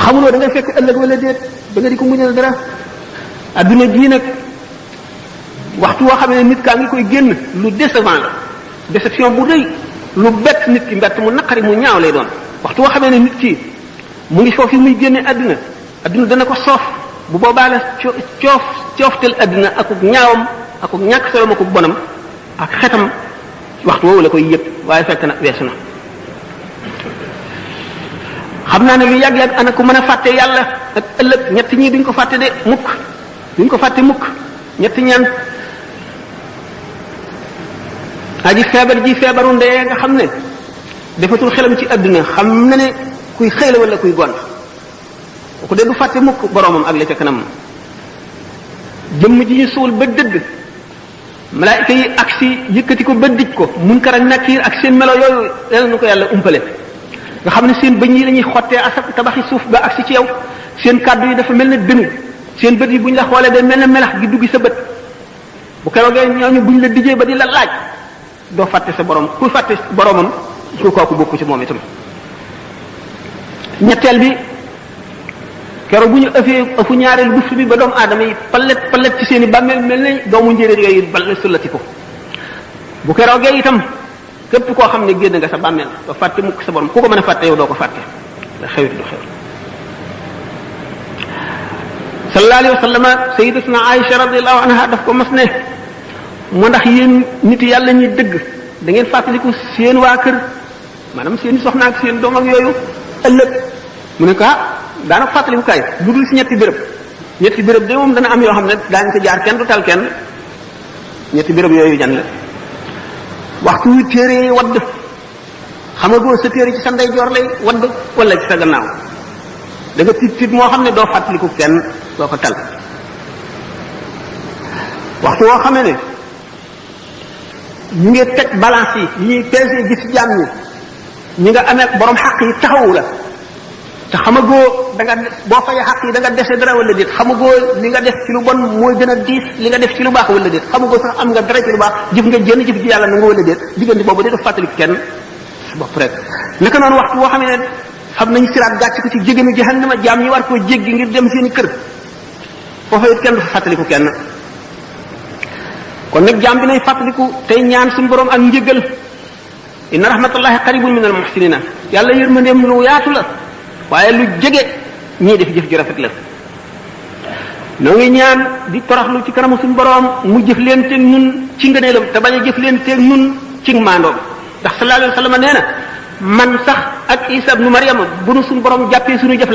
xamuloo da ngay fekk ëllëg wala déet ba nga di ko muñal dara adduna jii nag waxtu woo xam ne nit kaa ngi koy génn lu décevant la déception bu rëy lu bett nit ki mbett mu naqari mu ñaaw lay doon waxtu woo xamee ne nit ki mu ngi foofu muy génne adduna dana ko soof bu boobaa la cooftel adduna akuk ñaawam akuk ñàkk solom akuk bonam ak xetam waxtu woowu la koy yëg waaye fekk na weesu na xam naa ne lu yàgg-yàgg ana ku mën a fàtte yàlla ak ëllëg ñett ñii duñ ko fàtte de mukk duñ ko fàtte mukk ñett ñaan aji feebar ji feebaru ndee nga xam ne defatul xelam ci adduna xam na ne kuy xëy la wala kuy gont ku de du fàtte mukk boroomam ak la ca kanam jëmm ji ñu suul ba dëgg malaayika yi agsi yëkkati ko ba dij ko munkar ak nakiir ak seen melo yooyu yàlla na ko yàlla umpale nga xam ne seen bëñ yi lañuy xottee asak tabaxi suuf ba agsi ci yow seen kàddu yi dafa mel ne dënu seen bët yi bu ñu la xoolee day mel ne melax gi duggi sa bët bu keroogee ñooñu buñ la dijee ba di la laaj doo fàtte sa borom ku fàtte boromam ku kooku bokku ci moom itam ñetteel bi keroog bu ñu ëfu ñaareel buftu bi ba doomu aadama yi palet ci seen i bàmmeel mel ne doomu njéeréer yooyu bal sullati ko bu keroogee itam képp koo xam ne génn nga sa bàmmeel doo fàtte mukk sa borom ku ko mën a fàtte yow doo ko fàtte da xewit du xew sallallahu alayhi wa sallam sayyidatuna Aïcha radiyallahu anha daf ko mas ne moo ndax yéen nit yàlla ñuy dëgg da ngeen fàttaliku seen waa kër maanaam seen soxna ak seen doom ak yooyu ëllëg mu ne ko daanaka fàttaliku kaay lu dul si ñetti béréb de moom dana am yoo xam ne daañu ko jaar kenn du tal kenn ñetti béréb yooyu jan la waxtu wi téere yi wadd xamagoo sa téere ci sa ndeyjoor lay wadd wala ci sa gannaaw da nga tiit moo xam ne doo fàttaliku kenn doo ko tal waxtu woo xamee ne ñu ngi teg balance yi ñuy peser gis jaam ñi nga amee borom xaq yi taxawu la te xamagoo da nga boo fayee xaq yi da nga dese dara wala déet xamagoo li nga def ci lu bon mooy gën a diis li nga def ci lu baax wala déet xamagoo sax am nga dara ci lu baax jëf nga jënn jëf ji yàlla na nga wala déet diggante boobu de def fàttaliku kenn sa bopp rek naka noonu waxtu boo xam ne xam nañu siraat gàcc ko ci jégéenu jahannama jaam ñi war koo jéggi ngir dem seeni kër foofa it kenn du fa fàttaliku kenn kon nag jaam bi nay fàttaliku tey ñaan suñu borom ak njëgal inna rahmatullahi qaribun min al muhsinina yàlla yërmandeem lu yaatu la waaye lu jege ñii def jëf ju rafet la noo ngi ñaan di toroxlu ci kanamu suñu borom mu jëf leen teeg ñun ci ngëneelam te bañ a jëf leen teeg ñun ci maandoom ndax sallallahu alayhi wa sallam nee na man sax ak Isa ibnu Maryam bu nu suñu borom jàppee suñu jëf